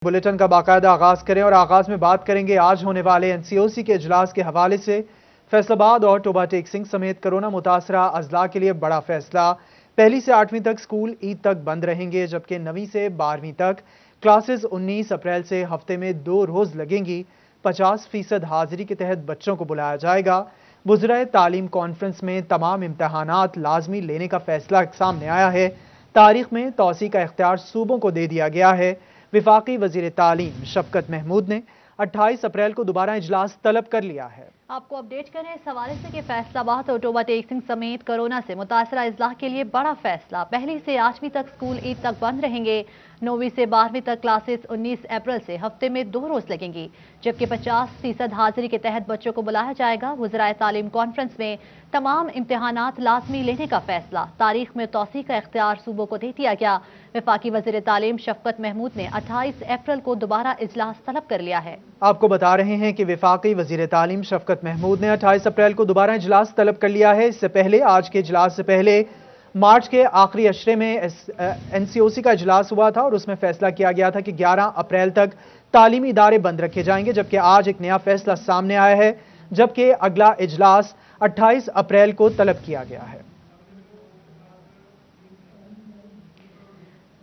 Bulletin का बाकायदा आगाज करें और आगाज में बात करेंगे आज होने वाले एनसीओसी के इजलास के हवाले से। फैसलाबाद और टोबा टेक सिंह समेत कोरोना मुतासरा अजला के लिए बड़ा फैसला। पहली से 8वीं तक स्कूल ईद तक बंद रहेंगे, जबकि 9वीं से 12वीं तक क्लासेस 19 अप्रैल से हफ्ते में 2 रोज लगेंगी। 50% हाजिरी के तहत बच्चों को बुलाया जाएगा। वज़राए तालीम कॉन्फ्रेंस में तमाम इम्तहानात लाजमी लेने का फैसला सामने आया है। तारीख में तौसी का इख्तियार सूबों को दे दिया गया है। वफाकी वजीर तालीम शफकत महमूद ने 28 अप्रैल को दोबारा इजलास तलब कर लिया है। आपको अपडेट करें इस हवाले से कि फैसलाबाद और टोबा टेक सिंह समेत कोरोना से मुतासरा अजला के लिए बड़ा फैसला। पहली से 8वीं तक स्कूल ईद तक बंद रहेंगे। 9वीं से 12वीं तक क्लासेस 19 अप्रैल से हफ्ते में 2 रोज लगेंगी, जबकि 50% हाजिरी के तहत बच्चों को बुलाया जाएगा। वज़राए तालीम कॉन्फ्रेंस में तमाम इम्तहानात लाजमी लेने का फैसला। तारीख में तौसी का इख्तियार सूबों को दे दिया गया। वफाकी वज़ीर तालीम शफकत महमूद ने 28 अप्रैल को दोबारा इजलास तलब कर लिया है। आपको बता रहे हैं कि वफाकी वज़ीर तालीम शफकत महमूद ने 28 अप्रैल को दोबारा इजलास तलब कर लिया है। इससे पहले आज के इजलास से पहले मार्च के आखिरी अशरे में एनसीओसी का इजलास हुआ था और उसमें फैसला किया गया था कि 11 अप्रैल तक तालीमी इदारे बंद रखे जाएंगे, जबकि आज एक नया फैसला सामने आया है, जबकि अगला इजलास 28 अप्रैल को तलब किया गया है।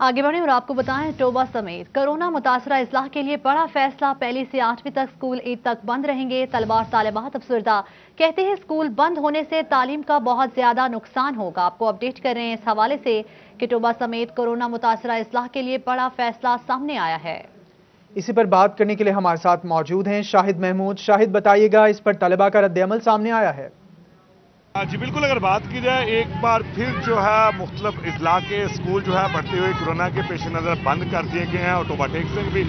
आगे बढ़े और आपको बताएं, टोबा समेत कोरोना मुतासरा इस्लाह के लिए बड़ा फैसला। पहली से 8वीं तक स्कूल ईद तक बंद रहेंगे। तलबा और तालिबात अफसरदा कहते हैं स्कूल बंद होने से तालीम का बहुत ज्यादा नुकसान होगा। आपको अपडेट कर रहे हैं इस हवाले से कि टोबा समेत कोरोना मुतासरा इस्लाह के लिए बड़ा फैसला सामने आया है। इसी पर बात करने के लिए हमारे साथ मौजूद हैं शाहिद महमूद। शाहिद, बताइएगा, इस पर तलबा का रद्द-ए-अमल सामने आया है। जी बिल्कुल, अगर बात की जाए एक बार फिर जो है मुख्तलिफ इजला के स्कूल जो है बढ़ते हुए कोरोना के पेश नज़र बंद कर दिए गए हैं और टोबा टेक सिंह भी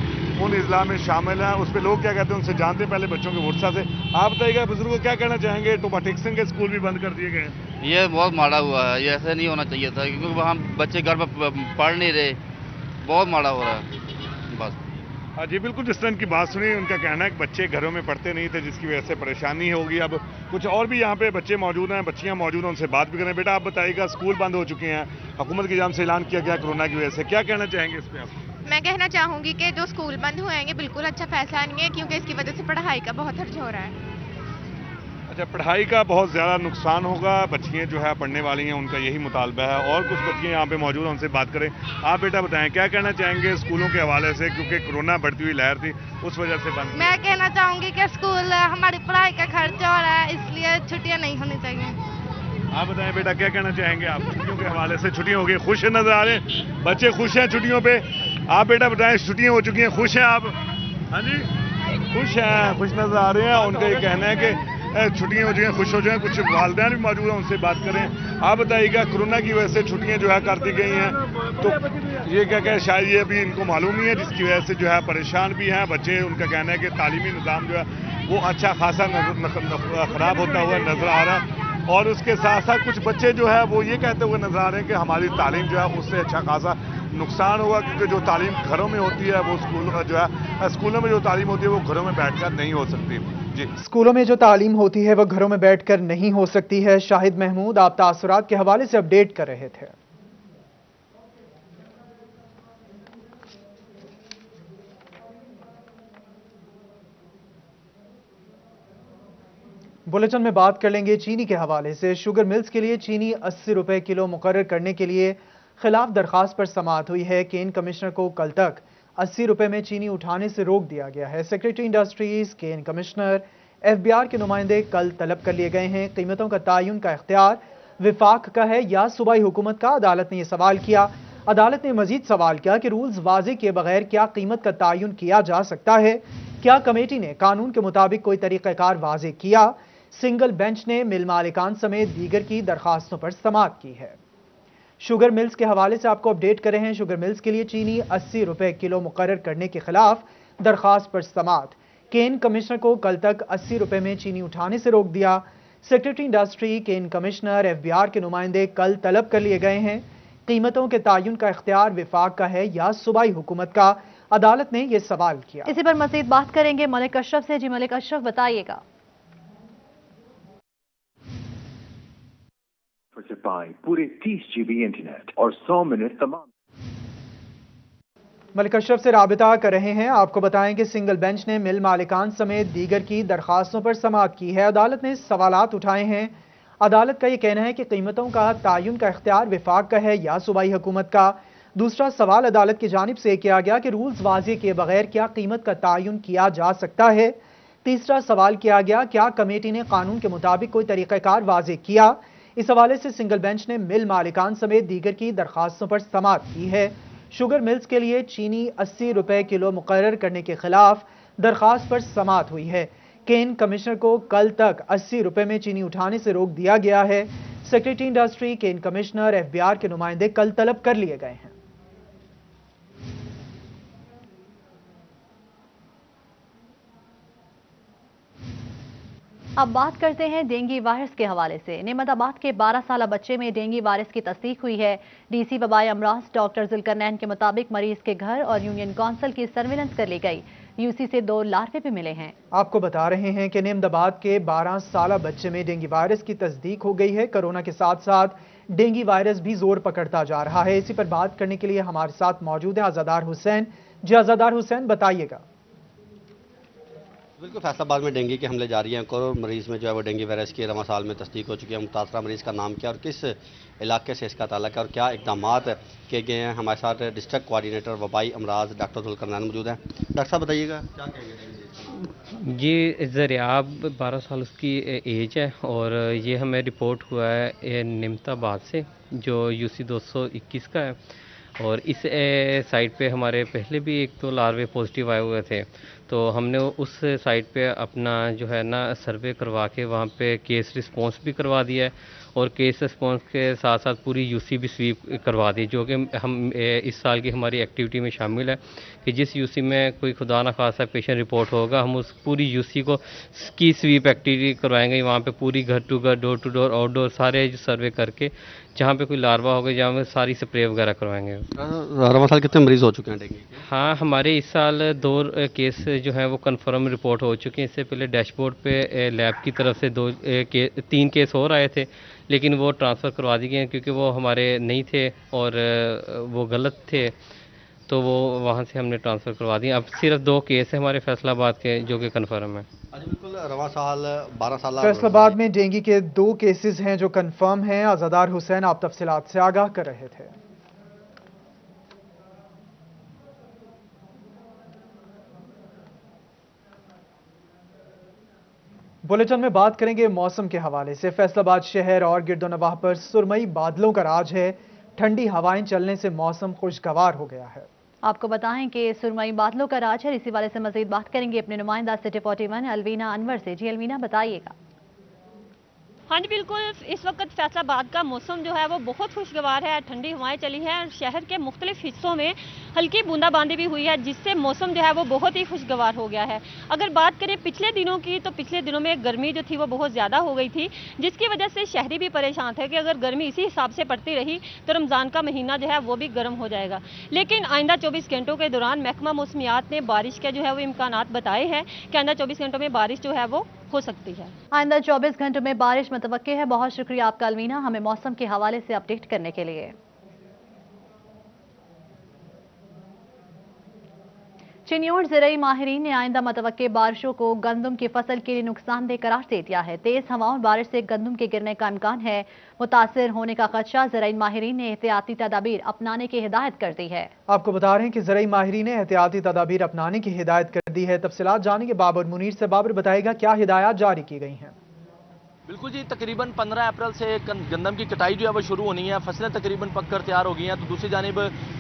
उन इजला में शामिल हैं। उस पर लोग क्या कहते हैं उनसे जानते हैं, पहले बच्चों के वर्षा से। आप बताइएगा बुजुर्गों को क्या कहना चाहेंगे, टोबा टेक सिंह के स्कूल भी बंद कर दिए गए हैं? ये बहुत माड़ा हुआ है, ये ऐसा नहीं होना चाहिए था, क्योंकि वहाँ बच्चे घर पर पढ़ नहीं रहे। बहुत माड़ा हो रहा है बस। हाँ जी बिल्कुल, जिस तरह की बात सुनी, उनका कहना है कि बच्चे घरों में पढ़ते नहीं थे, जिसकी वजह से परेशानी होगी। अब कुछ और भी यहाँ पे बच्चे मौजूद हैं, बच्चियाँ मौजूद हैं, उनसे बात भी करें। बेटा आप बताइएगा, स्कूल बंद हो चुके हैं, हुकूमत की जानिब से ऐलान किया गया कोरोना की वजह से, क्या कहना चाहेंगे इस पर आप? मैं कहना चाहूँगी कि जो स्कूल बंद हुए हैं ये बिल्कुल अच्छा फैसला नहीं है, क्योंकि इसकी वजह से पढ़ाई का बहुत खर्च हो रहा है। अच्छा, पढ़ाई का बहुत ज़्यादा नुकसान होगा। बच्चियाँ जो है पढ़ने वाली हैं, उनका यही मुतालबा है। और कुछ बच्चियाँ यहाँ पे मौजूद हैं, उनसे बात करें। आप बेटा बताएं, क्या कहना चाहेंगे स्कूलों के हवाले से, क्योंकि कोरोना बढ़ती हुई लहर थी, उस वजह से बंद? मैं कहना चाहूँगी कि स्कूल हमारी पढ़ाई का खर्च हो रहा है, इसलिए छुट्टियाँ नहीं होनी चाहिए। आप बताएं बेटा, क्या कहना चाहेंगे आप छुट्टियों के हवाले से? छुट्टियाँ हो गई, खुश नजर आ रहे हैं बच्चे, खुश हैं छुट्टियों पे? आप बेटा बताएं, छुट्टियाँ हो चुकी हैं, खुश हैं आप? हाँ जी, खुश हैं, खुश नजर आ रहे हैं। उनका ये कहना है कि छुट्टियाँ हो चुकी हैं, खुश हो जाएं। कुछ वालिदैन भी मौजूद हैं, उनसे बात करें। आप बताइएगा, कोरोना की वजह से छुट्टियाँ जो है कर दी गई हैं, तो ये क्या कहें, शायद ये अभी इनको मालूम नहीं है, जिसकी वजह से जो है परेशान भी हैं बच्चे। उनका कहना है कि तालीमी निज़ाम जो है वो अच्छा खासा ख़राब होता हुआ नज़र आ रहा है। और उसके साथ साथ कुछ बच्चे जो है वो ये कहते हुए नजर आ रहे हैं कि हमारी तालीम जो है उससे अच्छा खासा नुकसान होगा, क्योंकि जो तालीम घरों में होती है वो स्कूलों में जो तालीम होती है वो घरों में बैठकर नहीं हो सकती। जी, स्कूलों में जो तालीम होती है वो घरों में बैठकर नहीं हो सकती है। शाहिद महमूद, आप तासुरात के हवाले से अपडेट कर रहे थे। बुलेटिन में बात कर लेंगे चीनी के हवाले से। शुगर मिल्स के लिए चीनी 80 रुपए किलो मुकर्रर करने के लिए खिलाफ दरखास्त पर समाअत हुई है। केन कमिश्नर को कल तक 80 रुपए में चीनी उठाने से रोक दिया गया है। सेक्रेटरी इंडस्ट्रीज, केन कमिश्नर, एफबीआर के नुमाइंदे कल तलब कर लिए गए हैं। कीमतों का तयन का इख्तियार विफाक का है या सूबाई हुकूमत का? अदालत ने यह सवाल किया। अदालत ने मजीद सवाल किया कि रूल्स वाज़े किए बगैर क्या कीमत का तयन किया जा सकता है? क्या कमेटी ने कानून के मुताबिक कोई तरीक़ाकार वाज़े किया? सिंगल बेंच ने मिल मालिकान समेत दीगर की दरखास्तों पर समाअत की है। शुगर मिल्स के हवाले से आपको अपडेट कर रहे हैं। शुगर मिल्स के लिए चीनी 80 रुपए किलो मुकर्रर करने के खिलाफ दरखास्त पर समाअत। केन कमिश्नर को कल तक 80 रुपए में चीनी उठाने से रोक दिया। सेक्रेटरी इंडस्ट्री, केन कमिश्नर, एफबीआर के नुमाइंदे कल तलब कर लिए गए हैं। कीमतों के तयन का इख्तियार विफाक का है या सूबाई हुकूमत का? अदालत ने यह सवाल किया। इसी पर मजीद बात करेंगे मलिक अशरफ से। जी मलिक अशरफ, बताइएगा। पूरे 30 GB इंटरनेट और 100 मिनट तमाम मलिक अशरफ से राबिता कर रहे हैं। आपको बताएं कि सिंगल बेंच ने मिल मालिकान समेत दीगर की दरखास्तों पर समाअत की है। अदालत ने सवालात उठाए हैं। अदालत का यह कहना है कि कीमतों का तयन का इख्तियार विफाक का है या सूबाई हुकूमत का। दूसरा सवाल अदालत की जानिब से किया गया कि रूल्स वाज़े किए बगैर क्या कीमत का तयन किया जा सकता है। तीसरा सवाल किया गया क्या कमेटी ने कानून के मुताबिक कोई तरीक़ाकार वाज़े किया। इस हवाले से सिंगल बेंच ने मिल मालिकान समेत दीगर की दरखास्तों पर समाअत की है। शुगर मिल्स के लिए चीनी 80 रुपए किलो मुकर्रर करने के खिलाफ दरखास्त पर समाअत हुई है। केन कमिश्नर को कल तक 80 रुपए में चीनी उठाने से रोक दिया गया है। सेक्रेटरी इंडस्ट्री, केन कमिश्नर, FBR के नुमाइंदे कल तलब कर लिए गए हैं। अब बात करते हैं डेंगू वायरस के हवाले से। नेमताबाद के 12 साला बच्चे में डेंगू वायरस की तस्दीक हुई है। DC वबाई अमराज डॉक्टर जुल्करनैन के मुताबिक मरीज के घर और यूनियन काउंसिल की सर्विलेंस कर ली गई। UC से 2 लार्वे भी मिले हैं। आपको बता रहे हैं कि नेमताबाद के 12 साला बच्चे में डेंगू वायरस की तस्दीक हो गई है। कोरोना के साथ साथ डेंगू वायरस भी जोर पकड़ता जा रहा है। इसी पर बात करने के लिए हमारे साथ मौजूद है आज़ादार हुसैन। जी आज़ादार हुसैन, बताइएगा। बिल्कुल, फैसलाबाद में डेंगू के हमले जारी हैं। करोड़ मरीज में जो है वो डेंगू वायरस की रवा साल में तस्दीक हो चुकी है। मुतासरा मरीज का नाम क्या और किस इलाके से इसका ताल्लुक है और क्या इकदाम किए गए हैं। हमारे साथ डिस्ट्रिक्ट कोऑर्डिनेटर वबाई अमराज डॉक्टर जुल्करनैन मौजूद हैं। डॉक्टर साहब बताइएगा क्या कहेंगे। जी ज़रियाब 12 साल उसकी एज है और ये हमें रिपोर्ट हुआ है नेमताबाद से जो UC 221 का है। और इस साइट पे हमारे पहले भी 1-2 लार्वे पॉजिटिव आए हुए थे, तो हमने उस साइट पे अपना जो है ना सर्वे करवा के वहाँ पे केस रिस्पॉन्स भी करवा दिया है और केस रिस्पॉन्स के साथ साथ पूरी UC भी स्वीप करवा दी, जो कि हम इस साल की हमारी एक्टिविटी में शामिल है कि जिस UC में कोई खुदा न खासा पेशेंट रिपोर्ट होगा हम उस पूरी UC को की स्वीप एक्टिविटी करवाएंगे। वहाँ पे पूरी घर टू घर, डोर टू डोर, आउटडोर सारे सर्वे करके जहाँ पे कोई लार्वा होगा जहाँ पे सारी स्प्रे वगैरह करवाएंगे। रवा साल कितने मरीज हो चुके हैं डेंगू? हाँ, हमारे इस साल 2 केस जो है वो कंफर्म रिपोर्ट हो चुके हैं। इससे पहले डैशबोर्ड पे लैब की तरफ से 3 केस और आए थे, लेकिन वो ट्रांसफ़र करवा दिए गए क्योंकि वो हमारे नहीं थे और वो गलत थे, तो वो वहाँ से हमने ट्रांसफ़र करवा दिए। अब सिर्फ 2 केस हैं हमारे फैसलाबाद के जो कि कन्फर्म है। बिल्कुल, रवा साल 12 साल फैसलाबाद में डेंगू के 2 केसेस हैं जो कंफर्म हैं। आज़ादार हुसैन आप तफसीलात से आगाह कर रहे थे। बुलेटिन में बात करेंगे मौसम के हवाले से। फैसलाबाद शहर और गिरदोनवाह पर सुरमई बादलों का राज है। ठंडी हवाएं चलने से मौसम खुशगवार हो गया है। आपको बताएं कि सुरमई बादलों का राज है। इसी वाले से मजीद बात करेंगे अपने नुमाइंदा सिटी 41 अलवीना अनवर से। जी अलवीना, बताइएगा। हाँ जी बिल्कुल, इस वक्त फैसलाबाद का मौसम जो है वो बहुत खुशगवार है। ठंडी हवाएं चली हैं और शहर के मुख्तलिफ हिस्सों में हल्की बूंदाबांदी भी हुई है, जिससे मौसम जो है वो बहुत ही खुशगवार हो गया है। अगर बात करें पिछले दिनों की, तो पिछले दिनों में गर्मी जो थी वो बहुत ज़्यादा हो गई थी, जिसकी वजह से शहरी भी परेशान थे कि अगर गर्मी इसी हिसाब से पड़ती रही तो रमज़ान का महीना जो है वो भी गर्म हो जाएगा। लेकिन आइंदा 24 घंटों के दौरान महकमा मौसमियात ने बारिश के जो है वो इम्कानात बताए हैं कि आइंदा 24 घंटों में बारिश जो है वो हो सकती है। आइंदा 24 घंटों में बारिश मुतवक्के है। बहुत शुक्रिया आपका अलवीना, हमें मौसम के हवाले से अपडेट करने के लिए। चिन्योर ज़राई माहिरीन ने आइंदा मुतवक्के बारिशों को गंदम की फसल के लिए नुकसानदेह करार दे दिया है। तेज हवाओं और बारिश से गंदम के गिरने का इम्कान है। मुतासिर होने का खदशा, ज़राई माहिरीन ने एहतियाती तदाबीर अपनाने की हिदायत कर दी है। आपको बता रहे हैं कि ज़राई माहिरीन ने एहतियाती तदाबीर अपनाने की हिदायत कर दी है। तफसीलात जानेंगे बाबर मुनीर से। बाबर, बताएगा क्या हिदायत जारी की गई हैं। बिल्कुल जी, तकरीबन 15 अप्रैल से गंदम की कटाई जो है वो शुरू होनी है। फसलें तकरीबन पक कर तैयार हो गई हैं। तो दूसरी जानिब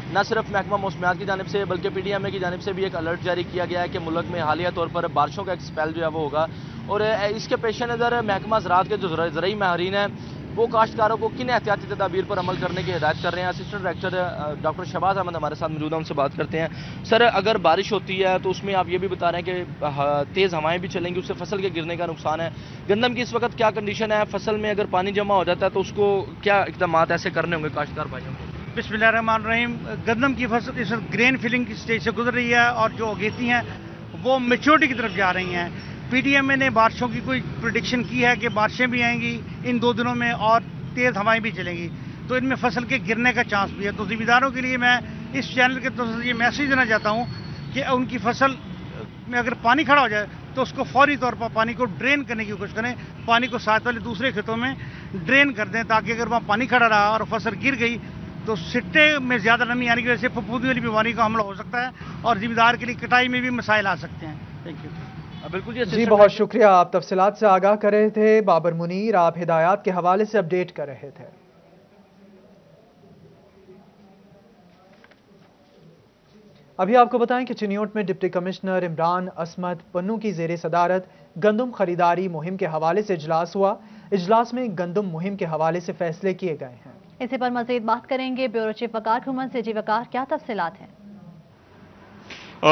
न सिर्फ महकमा मौसमियात की जानिब से बल्कि PDMA की जानिब से भी एक अलर्ट जारी किया गया है कि मुल्क में हालिया तौर पर बारिशों का एक स्पेल जो है वो होगा। और इसके पेश नज़र महकमा ज़राअत के जो ज़राई माहिरीन हैं वो काश्तकारों को किन एहतियाती तदाबीर पर अमल करने की हिदायत कर रहे हैं। Assistant director doctor Shahbaz Ahmed हमारे साथ मौजूद हैं, उनसे बात करते हैं। सर, अगर बारिश होती है तो उसमें आप ये भी बता रहे हैं कि तेज़ हवाएं भी चलेंगी, उससे फसल के गिरने का नुकसान है। गंदम की इस वक्त क्या कंडीशन है? फसल में अगर पानी जमा हो जाता है तो उसको क्या इक़दाम ऐसे करने होंगे काश्तकार भाइयों को? बिस्मिल्लाहिर्रहमानिर्रहीम। गंदम की फसल इस वक्त ग्रेन फिलिंग की स्टेज से गुजर रही है और जो अगेती हैं वो मेच्योरिटी की तरफ जा रही हैं। PDMA ने बारिशों की कोई प्रेडिक्शन की है कि बारिशें भी आएंगी इन 2 दिनों में और तेज़ हवाएं भी चलेंगी, तो इनमें फसल के गिरने का चांस भी है। तो ज़मींदारों के लिए मैं इस चैनल के तरफ से ये मैसेज देना चाहता हूँ कि उनकी फसल में अगर पानी खड़ा हो जाए तो उसको फौरी तौर पर पानी को ड्रेन करने की कोशिश करें, पानी को साथ वाले दूसरे खेतों में ड्रेन कर दें, ताकि अगर वहाँ पानी खड़ा रहा और फसल गिर गई तो सिट्टे में ज़्यादा नमी आने की वजह से फफूंदी वाली बीमारी का हमला हो सकता है और जिम्मेदार के लिए कटाई में भी मसाइल आ सकते हैं। Thank you. बिल्कुल जी बहुत शुक्रिया, आप तफसीलात से आगाह कर रहे थे। बाबर मुनीर, आप हिदायत के हवाले से अपडेट कर रहे थे। अभी आपको बताएं कि चिन्योट में डिप्टी कमिश्नर इमरान असमत पन्नू की जेर सदारत गंदम खरीदारी मुहिम के हवाले से इजलास हुआ। इजलास में गंदम मुहिम के हवाले से फैसले किए गए हैं। इसी पर मजीद बात करेंगे ब्यूरो चीफ वकार घुमन से। जी वकार, क्या तफसीलात हैं?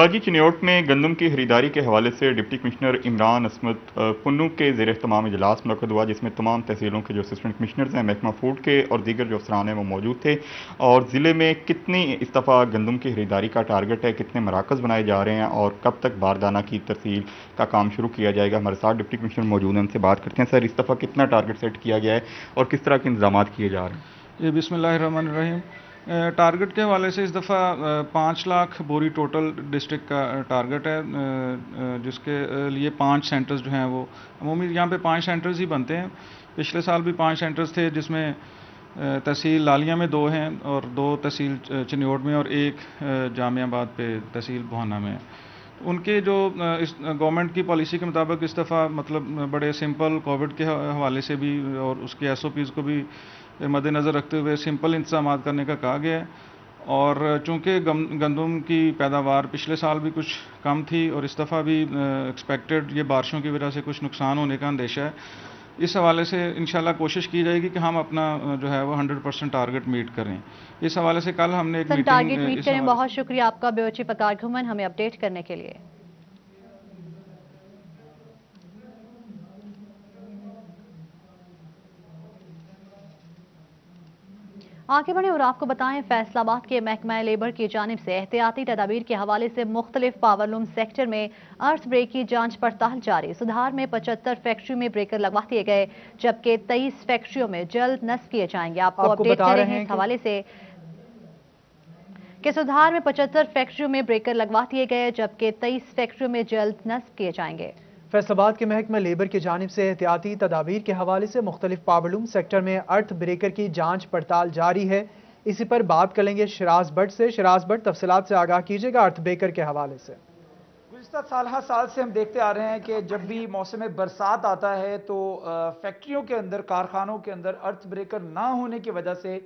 जी चिन्योट में गंदम की खरीदारी के हवाले से डिप्टी कमिश्नर इमरान असमत पन्नू के ज़ेर तमाम इजलास मुनक़्क़द हुआ, जिसमें तमाम तहसीलों के जो असिस्टेंट कमिश्नर्स हैं, महकमा फूड के और दीगर जो अफसरान हैं वो मौजूद थे। और ज़िले में कितनी इस दफ़ा गंदम की खरीदारी का टारगेट है, कितने मराकज़ बनाए जा रहे हैं और कब तक बारदाना की तरसील का काम शुरू किया जाएगा, हमारे साथ डिप्टी कमिश्नर मौजूद हैं, उनसे बात करते हैं। सर, इस दफ़ा कितना टारगेट सेट किया गया है और किस तरह के इंतजाम किए जा रहे हैं? जी बिस्मिल्लाहिर्रहमानिर्रहीम। टारगेट के हवाले से इस दफ़ा 5 लाख बोरी टोटल डिस्ट्रिक्ट का टारगेट है, जिसके लिए 5 सेंटर्स जो हैं वो अमूमी यहाँ पे 5 सेंटर्स ही बनते हैं। पिछले साल भी 5 सेंटर्स थे, जिसमें तहसील लालिया में 2 हैं और 2 तहसील चिन्योट में और 1 जामियाबाद पे तहसील बुहाना में है। उनके जो इस गवर्नमेंट की पॉलिसी के मुताबिक इस दफ़ा मतलब बड़े सिंपल कोविड के हवाले से भी और उसके SOPs को भी मद्देनज़र रखते हुए सिंपल इंतजाम करने का कहा गया है। और चूँकि गंदम की पैदावार पिछले साल भी कुछ कम थी और इस दफ़ा भी एक्सपेक्टेड ये बारिशों की वजह से कुछ नुकसान होने का अंदेशा है, इस हवाले से इंशाल्लाह कोशिश की जाएगी कि हम अपना जो है वो 100% टारगेट मीट करें। इस हवाले से कल हमने एक टारगेट मीट करें। बहुत शुक्रिया आपका ब्यूरो चीफ वकार घुमन हमें अपडेट करने के लिए। आगे बढ़े और आपको बताएं, फैसलाबाद के महकमा लेबर की जानिब से एहतियाती तदाबीर के हवाले से मुख्तलिफ पावरलूम सेक्टर में अर्थ ब्रेक की जांच पड़ताल जारी। सुधार में 75 फैक्ट्रियों में ब्रेकर लगवा दिए गए, जबकि 23 फैक्ट्रियों में जल्द नस्ब किए जाएंगे। आपको अपडेट कर रहे हैं इस हवाले से कि सुधार में 75 फैक्ट्रियों में ब्रेकर लगवा दिए गए, जबकि 23 फैक्ट्रियों में जल्द नस्ब किए जाएंगे। फैसलाबाद के महकमा लेबर की जानिब से एहतियाती तदाबीर के हवाले से मुख्तलिफ पावरलूम सेक्टर में अर्थ ब्रेकर की जांच पड़ताल जारी है। इसी पर बात करेंगे शराज भट्ट से। शराज भट्ट, तफसीलात से आगाह कीजिएगा अर्थ ब्रेकर के हवाले से। गुज़िश्ता साल से हम देखते आ रहे हैं कि जब भी मौसम बरसात आता है तो फैक्ट्रियों के अंदर, कारखानों के अंदर अर्थ ब्रेकर ना होने की वजह से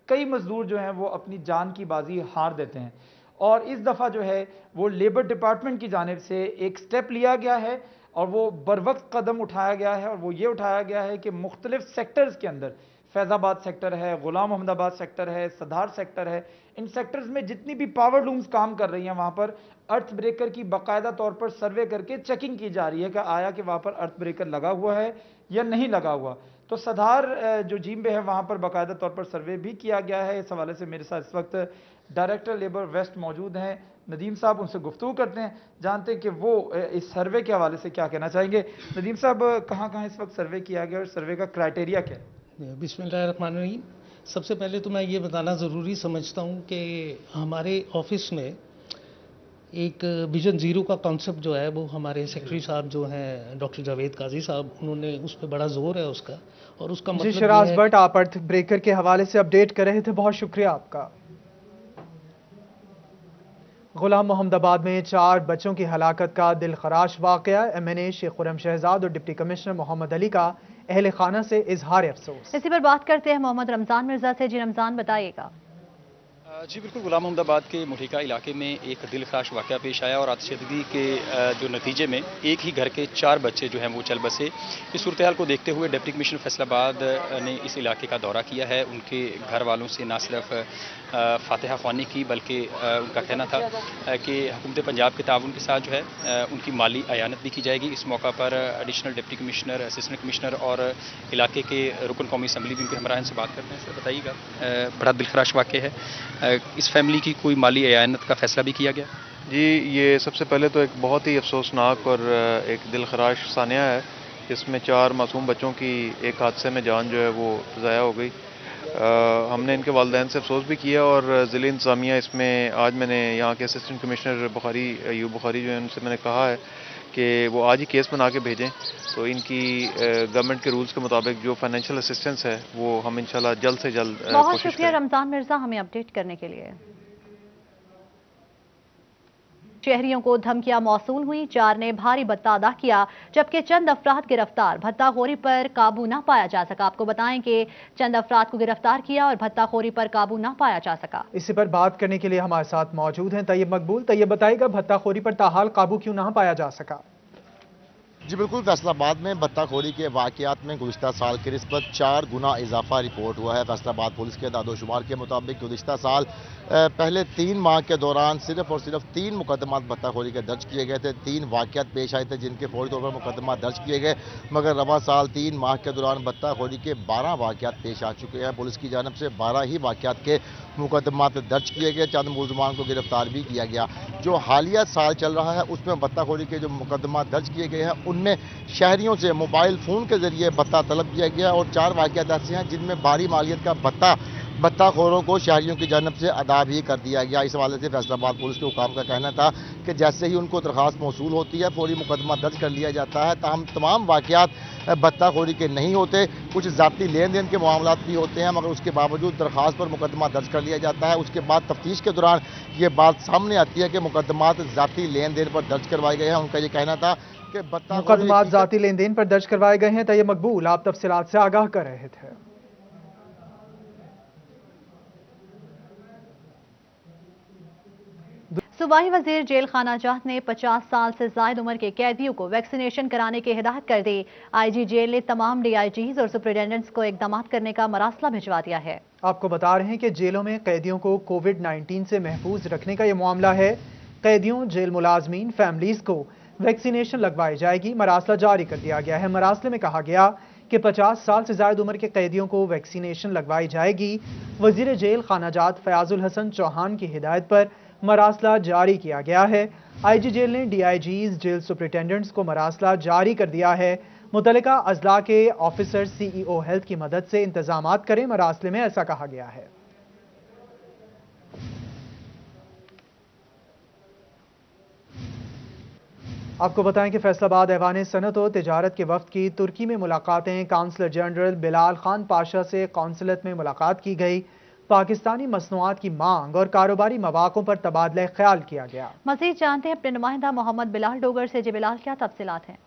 कई मजदूर जो हैं वो अपनी जान की बाजी हार देते हैं। और इस दफ़ा जो है वो लेबर डिपार्टमेंट की जानिब से एक स्टेप लिया गया है और वो बरवक्त कदम उठाया गया है, और वो ये उठाया गया है कि मुख्तलिफ सेक्टर्स के अंदर, फैज़ाबाद सेक्टर है, गुलाम मोहम्मदाबाद सेक्टर है, सदार सेक्टर है, इन सेक्टर्स में जितनी भी पावर लूम्स काम कर रही हैं वहाँ पर अर्थ ब्रेकर की बाकायदा तौर पर सर्वे करके चेकिंग की जा रही है कि आया कि वहाँ पर अर्थ ब्रेकर लगा हुआ है या नहीं लगा हुआ। तो सदार जो जीम है वहाँ पर बाकायदा तौर पर सर्वे भी किया गया है। इस हवाले से मेरे साथ इस वक्त डायरेक्टर लेबर वेस्ट मौजूद हैं, नदीम साहब, उनसे गुफ्तगू करते हैं, जानते हैं कि वो इस सर्वे के हवाले से क्या कहना चाहेंगे। नदीम साहब, कहाँ इस वक्त सर्वे किया गया और सर्वे का क्राइटेरिया क्या है? बिस्मिल्लाहिर्रहमानिर्रहीम। सबसे पहले तो मैं ये बताना ज़रूरी समझता हूँ कि हमारे ऑफिस में एक विजन ज़ीरो का कॉन्सेप्ट जो है वो हमारे सेक्रेटरी साहब जो हैं डॉक्टर जावेद काजी साहब, उन्होंने उस पर बड़ा जोर है उसका, और उसका मतलब जी शराज भट्ट, आप अर्थ ब्रेकर के हवाले से अपडेट कर रहे थे, बहुत शुक्रिया आपका। गुलाम मोहम्मदाबाद में 4 बच्चों की हलाकत का दिलखराश वाक़या। MNA शेख खुर्रम शहजाद और डिप्टी कमिश्नर मोहम्मद अली का अहले खाना से इजहार अफसोस। इसी पर बात करते हैं मोहम्मद रमजान मिर्जा से। जी रमजान, बताइएगा। जी बिल्कुल, गुलाम मोहम्मदाबाद के मुठीका इलाके में एक दिलखराश वाक़या पेश आया और आतिशबाज़ी के जो नतीजे में एक ही घर के 4 बच्चे जो हैं वो चल बसे। इस सूरत हाल को देखते हुए डिप्टी कमिश्नर फैसलाबाद ने इस इलाके का दौरा किया है। उनके घर वालों से न सिर्फ फातिहा ख्वानी की, बल्कि उनका कहना था कि हुकूमत पंजाब के ताउन के साथ जो है उनकी माली अयानत भी की जाएगी। इस मौका पर additional deputy commissioner, assistant commissioner और इलाके के रुकन कौमी असम्बली भी उनके हमराह से बात करते हैं। सर बताइएगा, बड़ा दिलखराश वाक़या है, इस फैमिली की कोई माली अयानत का फैसला भी किया गया? जी, ये सबसे पहले तो एक बहुत ही अफसोसनाक और एक दिलखराश सानिया है। इसमें 4 मासूम बच्चों की एक हादसे में जान जो है वो ज़ाया हो गई। हमने इनके वालिदैन से अफसोस भी किया और ज़िला इंतज़ामिया इसमें आज मैंने यहाँ के असिस्टेंट कमिश्नर बुखारी अयूब बुखारी जो है उनसे मैंने कहा है कि वो आज ही केस बना के भेजें, तो इनकी गवर्नमेंट के रूल्स के मुताबिक जो फाइनेंशियल असिस्टेंस है वो हम इंशाल्लाह जल्द से जल्द बहुत शुक्रिया रमजान मिर्जा हमें अपडेट करने के लिए। शहरियों को धमकियां मौसूल हुई, 4 ने भारी भत्ता अदा किया जबकि चंद अफराद गिरफ्तार, भत्ताखोरी पर काबू न पाया जा सका। आपको बताएं कि चंद अफराद को गिरफ्तार किया और भत्ताखोरी पर काबू न पाया जा सका। इसी पर बात करने के लिए हमारे साथ मौजूद हैं तैयब मकबूल। तैयब बताइएगा भत्ताखोरी पर ताहाल काबू क्यों न पाया जा सका? जी बिल्कुल, फैसलाबाद में भत्ताखोरी के वाक़यात में गुज़िश्ता साल की निस्बत 4 गुना इजाफा रिपोर्ट हुआ है। फैसलाबाद पुलिस के दादोशुमार के मुताबिक गुज़िश्ता साल पहले 3 माह के दौरान सिर्फ और सिर्फ 3 मुकदमा भत्ताखोरी के दर्ज किए गए थे। 3 वाक़यात पेश आए थे जिनके फौरी तौर पर मुकदमा दर्ज किए गए, मगर रवा साल 3 माह के दौरान भत्ताखोरी के 12 वाक़यात पेश आ चुके हैं। पुलिस की जानब से 12 ही वाक़यात के मुकदमा दर्ज किए गए, चंद मुलजमान को गिरफ्तार भी किया गया। जो हालिया साल चल रहा है उसमें भत्ताखोरी के जो मुकदमा दर्ज किए गए हैं उनमें शहरियों से मोबाइल फ़ोन के जरिए भत्ता तलब किया गया और 4 वाक़यात ऐसे हैं जिनमें भारी मालियत का भत्ताखोरों को शहरियों की जानब से अदा भी कर दिया गया। इस हवाले से फैसलाबाद पुलिस के हुकाम का कहना था कि जैसे ही उनको दरख्वास्त मौसूल होती है फौरी मुकदमा दर्ज कर लिया जाता है। ताहम तमाम वाक़यात भत्ताखोरी के नहीं होते, कुछ ज़ाती लेन देन के मामलात भी होते हैं, मगर उसके बावजूद दरख्वास्त पर मुकदमा दर्ज कर लिया जाता है। उसके बाद तफ्तीश के दौरान ये बात सामने आती है कि मुकदमात ज़ाती लेन देन पर दर्ज करवाए गए हैं। उनका ये कहना था कि मुकदमात ज़ाती लेन देन पर दर्ज करवाए गए हैं। तैयब मकबूल आप तफसीलात से आगाह कर रहे थे। सूबाई वजीर जेल खाना जात ने 50 साल से ज़ायद उम्र के कैदियों को वैक्सीनेशन कराने की हिदायत कर दी। IG जेल ने तमाम DIGs और सुपरिटेंडेंट्स को इकदाम करने का मरासला भिजवा दिया है। आपको बता रहे हैं कि जेलों में कैदियों को कोविड-19 से महफूज रखने का ये मामला है। कैदियों, जेल मुलाजमीन, फैमिलीज को वैक्सीनेशन लगवाई जाएगी। मरासला जारी कर दिया गया है। मरासले में कहा गया कि 50 साल से ज़ायद उम्र के कैदियों को वैक्सीनेशन लगवाई जाएगी। वजीर जेल खाना जात फयाजुल हसन चौहान की हिदायत पर मरासला जारी किया गया है। IG जेल ने DIGs, जेल सुपरिटेंडेंट्स को मरासला जारी कर दिया है। मुतल्लिका अजला के ऑफिसर CEO हेल्थ की मदद से इंतजामात करें। मरासले में ऐसा कहा गया है। आपको बताएं कि फैसलाबाद ऐवान सनत और तिजारत के वफ्द की तुर्की में मुलाकातें। काउंसलर जनरल बिलाल खान पाशा से कौंसलत में मुलाकात की गई। पाकिस्तानी मसनूआत की मांग और कारोबारी मवाक़ों पर तबादला ख्याल किया गया। मज़ीद जानते हैं अपने नुमाइंदा मोहम्मद बिलाल डोगर से। जी बिलाल, क्या तफसीलात हैं?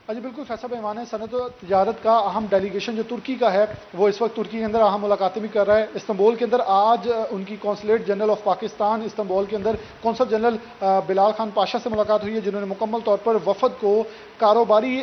जी बिल्कुल, फैसला ऐवान सनत तिजारत का अहम डेलीगेशन जो तुर्की का है वो इस वक्त तुर्की के अंदर अहम मुलाकातें भी कर रहा है। इस्तांबुल के अंदर आज उनकी consulate general of Pakistan Istanbul के अंदर कौंसल जनरल बिलाल खान पाशा से मुलाकात हुई है, जिन्होंने मुकम्मल तौर पर वफद को कारोबारी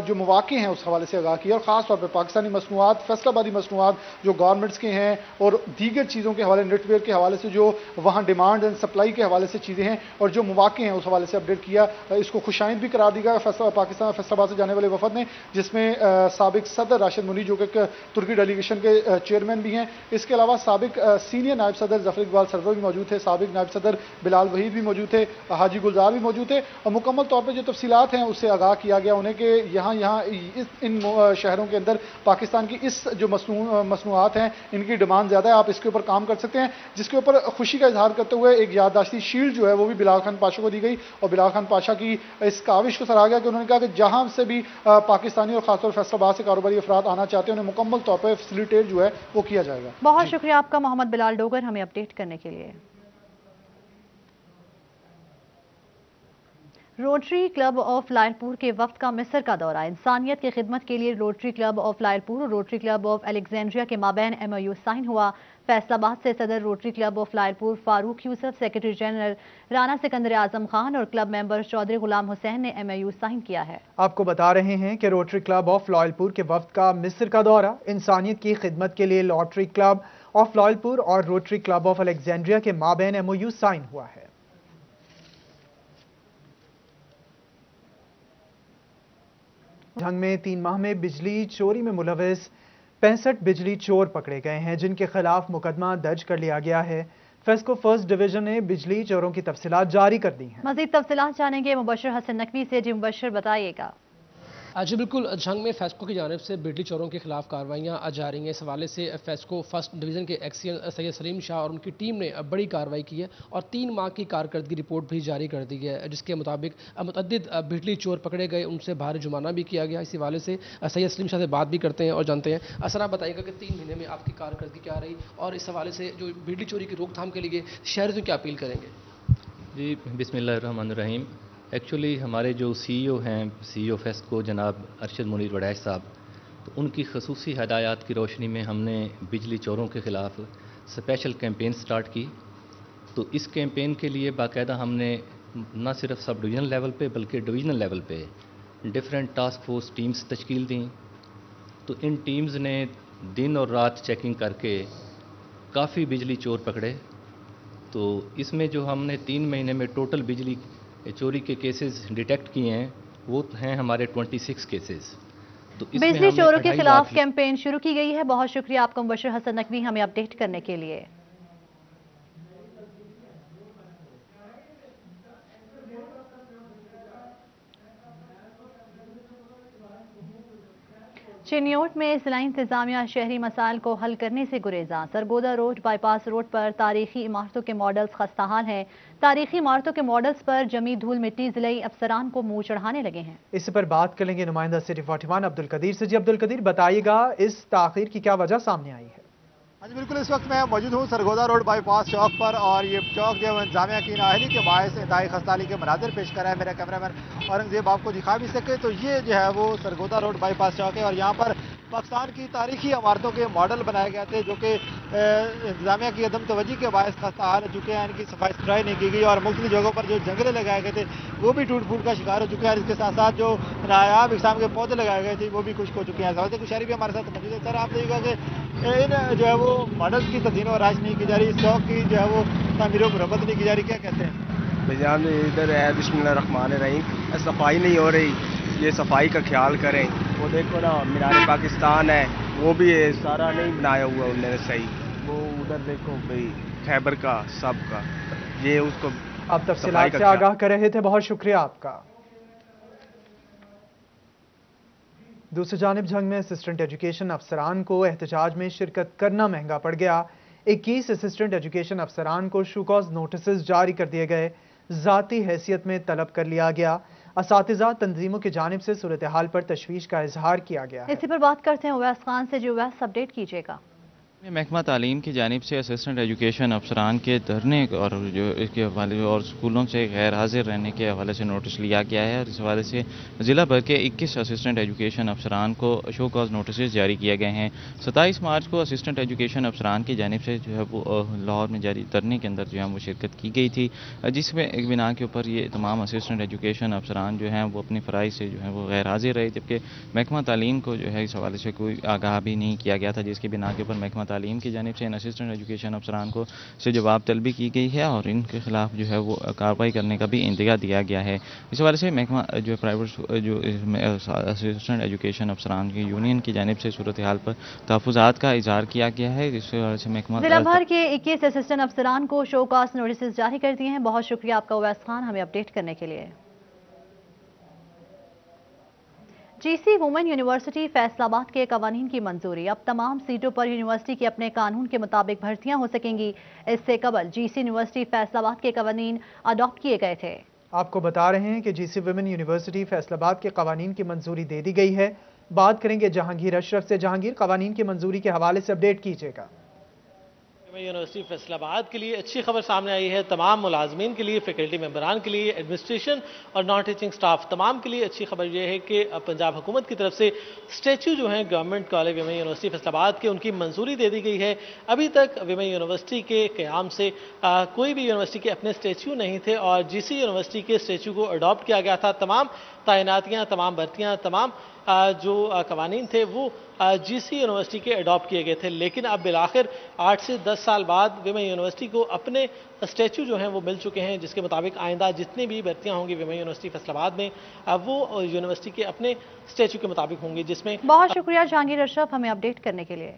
जो मौक़े हैं उस हवाले से आगाह किया और ख़ास तौर पर पाकिस्तानी मसनूआत, फैसलाबादी मसनूआत जो गारमेंट्स के हैं और दीगर चीज़ों के हवाले, नेटवेयर के हवाले से जो वहाँ डिमांड एंड सप्लाई के हवाले से चीज़ें हैं और जो मौक़े हैं उस हवाले से अपडेट किया। इसको खुशाइंद भी करार दिया पाकिस्तान फैसलाबाद से जाने वाले वफद ने, जिसमें साबिक सदर राशिद मुनी जो कि तुर्की डेलीगेशन के चेयरमैन भी हैं, इसके अलावा साबिक सीनियर नायब सदर जफर इकबाल सरवर भी मौजूद थे, साबिक नायब सदर बिलाल वहीद भी मौजूद थे, हाजी गुलजार भी मौजूद थे और मुकम्मल तौर पर जो तफसीलात हैं उससे आगाह किया गया उन्हें कि यहाँ इन शहरों के अंदर पाकिस्तान की इस जो मसनूआत हैं इनकी डिमांड ज़्यादा है, आप इसके ऊपर काम कर सकते हैं। जिसके ऊपर खुशी का इजहार करते हुए एक याददाश्ती शील्ड जो है वो भी बिलाल खान पाशा को दी गई और बिलाल खान पाशा की इस काविश को सराहा गया कि उन्होंने कहा कि जहाँ से भी पाकिस्तानी और खासतौर फैसलाबाद से कारोबारी अफराद आना चाहते हैं उन्हें मुकम्मल तौर पर फैसिलिटेट जो है वो किया जाएगा। बहुत शुक्रिया आपका मोहम्मद बिलाल डोगर हमें अपडेट करने के लिए। रोटरी क्लब ऑफ लायलपुर के वफ्द का मिस्र का दौरा। इंसानियत की खिदमत के लिए रोटरी क्लब ऑफ लायलपुर और रोटरी क्लब ऑफ अलेक्जेंड्रिया के माबैन MOU साइन हुआ। फैसलाबाद से सदर rotary club of Lyallpur Farooq Yousuf, secretary general Rana Sikandar Azam Khan और क्लब मेंबर चौधरी गुलाम हुसैन ने MOU साइन किया है। आपको बता रहे हैं कि रोटरी क्लब ऑफ लायलपुर के वफ्द का मिस्र का दौरा। इंसानियत की खिदमत के लिए रोटरी क्लब ऑफ लायलपुर और रोटरी क्लब ऑफ अलेक्जेंड्रिया के माबैन MOU साइन हुआ है। जंग में 3 माह में बिजली चोरी में मुलविस 65 बिजली चोर पकड़े गए हैं, जिनके खिलाफ मुकदमा दर्ज कर लिया गया है। फेस्को फर्स्ट डिवीजन ने बिजली चोरों की तफसीलात जारी कर दी हैं। मजीद तफसीलात जानेंगे मुबशर हसन नकवी से। जी मुबशर, बताइएगा। جی بالکل، جھنگ میں فیسکو کی جانب سے بجلی چوروں کے خلاف کارروائیاں جا رہی ہیں۔ اس حوالے سے فیسکو فرسٹ ڈویژن کے ایکسیل سید سلیم شاہ اور ان کی ٹیم نے بڑی کارروائی کی ہے اور 3 ماہ کی کارکردگی رپورٹ بھی جاری کر دی ہے، جس کے مطابق متعدد بجلی چور پکڑے گئے، ان سے بھاری جرمانہ بھی کیا گیا۔ اس حوالے سے سید سلیم شاہ سے بات بھی کرتے ہیں اور جانتے ہیں۔ سر، آپ بتائیے گا کہ 3 مہینے میں آپ کی کارکردگی کیا رہی اور اس حوالے سے جو بجلی چوری کی روک تھام کے لیے شہریوں سے کیا اپیل کریں گے؟ جی بسم اللہ الرحمن الرحیم۔ ایکچولی ہمارے جو سی ای او ہیں، سی ای او فیسکو جناب ارشد منیر وڈیچ صاحب، تو ان کی خصوصی ہدایات کی روشنی میں ہم نے بجلی چوروں کے خلاف اسپیشل کیمپین سٹارٹ کی۔ تو اس کیمپین کے لیے باقاعدہ ہم نے نہ صرف سب ڈویژن لیول پہ بلکہ ڈویژنل لیول پہ ڈیفرنٹ ٹاسک فورس ٹیمز تشکیل دیں۔ تو ان ٹیمز نے دن اور رات چیکنگ کر کے کافی بجلی چور پکڑے۔ تو اس میں جو ہم نے 3 مہینے میں ٹوٹل بجلی چوری کے کیسز ڈیٹیکٹ کیے ہیں وہ ہیں ہمارے 26 کیسز۔ تو اس میں بجلی چوروں کے 2.5 خلاف لاکھ کیمپین شروع کی گئی ہے۔ بہت شکریہ آپ کو مبشر حسن نقوی ہمیں اپڈیٹ کرنے کے لیے۔ چنیوٹ میں ضلع انتظامیہ شہری مسائل کو حل کرنے سے گریزاں۔ Sargodha road bypass road پر تاریخی عمارتوں کے ماڈلز خستہ حال ہیں۔ تاریخی عمارتوں کے ماڈلز پر جمی دھول مٹی ضلعی افسران کو منہ چڑھانے لگے ہیں۔ اس پر بات کریں گے نمائندہ سٹی 41 عبدالقدیر سے۔ جی عبدالقدیر، بتائیے گا اس تاخیر کی کیا وجہ سامنے آئی ہے؟ ہاں جی بالکل، اس وقت میں موجود ہوں سرگودا روڈ بائی پاس چوک پر، اور یہ چوک جو ہے انتظامیہ کی نااہلی کے باعث انتہائی خستحالی کے مناظر پیش کر رہا ہے۔ میرا کیمرہ مین اورنگزیب آپ کو دکھا بھی سکے تو یہ جو ہے وہ سرگودا روڈ بائی پاس چوک ہے، اور یہاں پر پاکستان کی تاریخی عمارتوں کے ماڈل بنائے گئے تھے جو کہ انتظامیہ کی عدم توجہ کے باعث خستہ حال ہو چکے ہیں۔ ان کی صفائی ستھرائی نہیں کی گئی اور مختلف جگہوں پر جو جنگلے لگائے گئے تھے وہ بھی ٹوٹ پھوٹ کا شکار ہو چکے ہیں، اور اس کے ساتھ ساتھ جو نایاب اقسام کے پودے لگائے گئے تھے وہ بھی خشک ہو چکے ہیں۔ زیادہ کچھ شہری بھی ہمارے ساتھ موجود ہے۔ سر، آپ دیکھیے گا کہ ان جو ہے وہ ماڈل کی تزئین و آرائش نہیں کی جا رہی، اس چوک کی جو ہے وہ تعمیر و مرمت نہیں کی جا رہی، کیا کہتے ہیں؟ بھیجان ادھر ہے، بسم اللہ الرحمن الرحیم، صفائی نہیں ہو رہی، یہ صفائی کا خیال کریں۔ وہ دیکھو نا مینار پاکستان ہے، وہ بھی سارا نہیں بنایا ہوا انہوں نے صحیح۔ وہ ادھر دیکھو بھائی خیبر کا سب کا، یہ اس کو آپ تفصیلات سے آگاہ کر رہے تھے، بہت شکریہ آپ کا۔ دوسری جانب جھنگ میں اسسٹنٹ ایجوکیشن افسران کو احتجاج میں شرکت کرنا مہنگا پڑ گیا۔ 21 اسسٹنٹ ایجوکیشن افسران کو شو کاز نوٹسز جاری کر دیے گئے، ذاتی حیثیت میں طلب کر لیا گیا۔ اساتذہ تنظیموں کی جانب سے صورتحال پر تشویش کا اظہار کیا گیا ہے۔ اسی پر بات کرتے ہیں اویس خان سے۔ جو اویس، اپڈیٹ کیجیے گا۔ محکمہ تعلیم کی جانب سے اسسٹنٹ ایجوکیشن افسران کے دھرنے اور جو اس کے حوالے اور اسکولوں سے غیر حاضر رہنے کے حوالے سے نوٹس لیا گیا ہے، اور اس حوالے سے ضلع بھر کے 21 اسسٹنٹ ایجوکیشن افسران کو شو کاز نوٹسز جاری کیے گئے ہیں۔ 27 مارچ کو اسسٹنٹ ایجوکیشن افسران کی جانب سے جو ہے وہ لاہور میں جاری دھرنے کے اندر جو ہے وہ شرکت کی گئی تھی، جس میں ایک بنا کے اوپر یہ تمام اسسٹنٹ ایجوکیشن افسران جو ہیں وہ اپنی فرائض سے جو ہے وہ غیر حاضر رہے، جبکہ محکمہ تعلیم کو جو ہے اس حوالے سے کوئی آگاہ بھی نہیں کیا گیا تھا، جس کی بنا کے اوپر محکمہ تعلیم کی جانب سے ان اسسٹنٹ ایجوکیشن افسران کو سے جواب طلبی کی گئی ہے اور ان کے خلاف جو ہے وہ کارروائی کرنے کا بھی انتباہ دیا گیا ہے۔ اس حوالے سے محکمہ جو پرائیویٹ جو اسسٹنٹ ایجوکیشن افسران کی یونین کی جانب سے صورتحال پر تحفظات کا اظہار کیا گیا ہے۔ اس حوالے سے محکمہ ضلع بھر کے 21 اسسٹنٹ افسران کو شو کاز نوٹسز جاری کر دیے ہیں۔ بہت شکریہ آپ کا اویس خان ہمیں اپڈیٹ کرنے کے لیے۔ جی سی وومن یونیورسٹی فیصل آباد کے قوانین کی منظوری۔ اب تمام سیٹوں پر یونیورسٹی کے اپنے قانون کے مطابق بھرتیاں ہو سکیں گی۔ اس سے قبل جی سی یونیورسٹی فیصل آباد کے قوانین اڈاپٹ کیے گئے تھے۔ آپ کو بتا رہے ہیں کہ جی سی وومن یونیورسٹی فیصل آباد کے قوانین کی منظوری دے دی گئی ہے۔ بات کریں گے جہانگیر اشرف سے۔ جہانگیر، قوانین کی منظوری کے حوالے سے اپڈیٹ کیجیے گا۔ یونیورسٹی فیصل آباد کے لیے اچھی خبر سامنے آئی ہے۔ تمام ملازمین کے لیے، فیکلٹی ممبران کے لیے، ایڈمنسٹریشن اور نان ٹیچنگ سٹاف تمام کے لیے اچھی خبر یہ ہے کہ پنجاب حکومت کی طرف سے اسٹیچو جو ہیں government college women university Faisal آباد کے، ان کی منظوری دے دی گئی ہے۔ ابھی تک ویمن یونیورسٹی کے قیام سے کوئی بھی یونیورسٹی کے اپنے اسٹیچو نہیں تھے اور جی سی یونیورسٹی کے اسٹیچو کو اڈاپٹ کیا گیا تھا۔ تمام تعیناتیاں، تمام بھرتیاں، تمام جو قوانین تھے وہ جی سی یونیورسٹی کے اڈاپٹ کیے گئے تھے، لیکن اب بالآخر 8 سے 10 سال بعد ویمن یونیورسٹی کو اپنے اسٹیچو جو ہیں وہ مل چکے ہیں، جس کے مطابق آئندہ جتنی بھی بھرتیاں ہوں گی ویمن یونیورسٹی فیصل آباد میں وہ یونیورسٹی کے اپنے اسٹیچو کے مطابق ہوں گی، جس میں بہت شکریہ جہانگیر اشرف ہمیں اپڈیٹ کرنے کے لیے۔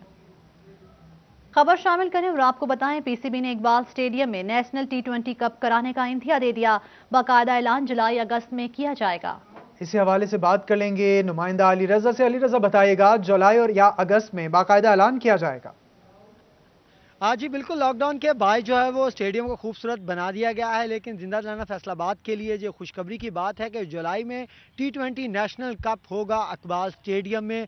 خبر شامل کریں اور آپ کو بتائیں، پی سی بی نے اقبال اسٹیڈیم میں نیشنل T20 کپ کرانے کا انتہا دے دیا۔ باقاعدہ اعلان جولائی اگست میں کیا جائے گا۔ इसी हवाले से बात कर लेंगे नुमाइंदा अली रजा से। अली रजा बताइएगा, जुलाई और या अगस्त में बाकायदा ऐलान किया जाएगा? हाँ जी बिल्कुल, लॉकडाउन के बाद जो है वो स्टेडियम को खूबसूरत बना दिया गया है, लेकिन जिंदा जाना फैसलाबाद के लिए जो खुशखबरी की बात है कि जुलाई में T20 नेशनल कप होगा अकबाल स्टेडियम में,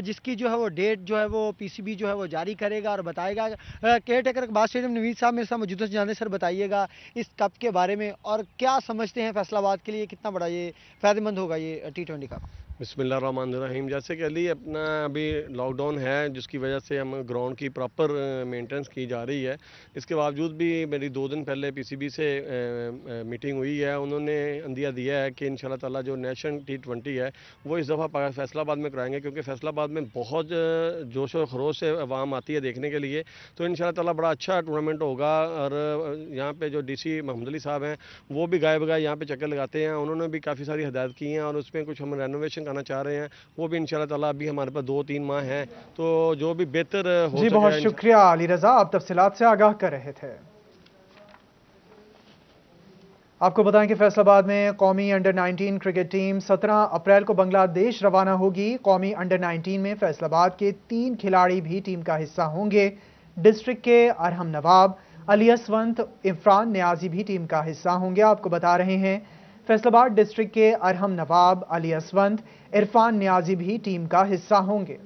जिसकी जो है वो डेट जो है वो PCB जो है वो जारी करेगा और बताएगा। Care taker Iqbal stadium Naveed साहब मेरे साथ मौजूद हैं। जाने सर बताइएगा इस कप के बारे में और क्या समझते हैं फैसलाबाद के लिए कितना बड़ा ये फ़ायदेमंद होगा ये T20 कप? बिस्मिल्लाहिर्रहमानिर्रहीम। जैसे कि अली अपना अभी लॉकडाउन है जिसकी वजह से हम ग्राउंड की प्रॉपर मेंटेनेंस की जा रही है। इसके बावजूद भी मेरी 2 दिन पहले PCB से मीटिंग हुई है, उन्होंने अंदिया दिया है कि इंशाल्लाह ताला जो नेशनल T20 है वो इस दफ़ा फैसलाबाद में कराएंगे, क्योंकि फैसलाबाद में बहुत जोश व खरोश से आवाम आती है देखने के लिए। तो इंशाल्लाह ताला बड़ा अच्छा टूर्नामेंट होगा। और यहाँ पे जो DC मोहम्मद अली साहब हैं वो भी गाय बगाए यहाँ पे चक्कर लगाते हैं, उन्होंने भी काफ़ी सारी हदायत की हैं और उसमें कुछ हम रेनोवेशन करना चाह रहे हैं, वो भी इंशाल्लाह ताला अभी हमारे पास 2-3 माह हैं, तो जो भी बेहतर हो जी बहुत शुक्रिया अली रजा, आप तफसीलात से आगाह कर रहे थे। आपको बताएं कि फैसलाबाद में कौमी अंडर 19 क्रिकेट टीम 17 अप्रैल को बांग्लादेश रवाना होगी। कौमी अंडर 19 में फैसलाबाद के 3 खिलाड़ी भी टीम का हिस्सा होंगे। डिस्ट्रिक्ट के अरहम नवाब अली असवंत इरफान न्याजी भी टीम का हिस्सा होंगे। आपको बता रहे हैं फैसलाबाद डिस्ट्रिक्ट के अरहम नवाब अली असवंत इरफान न्याजी भी टीम का हिस्सा होंगे।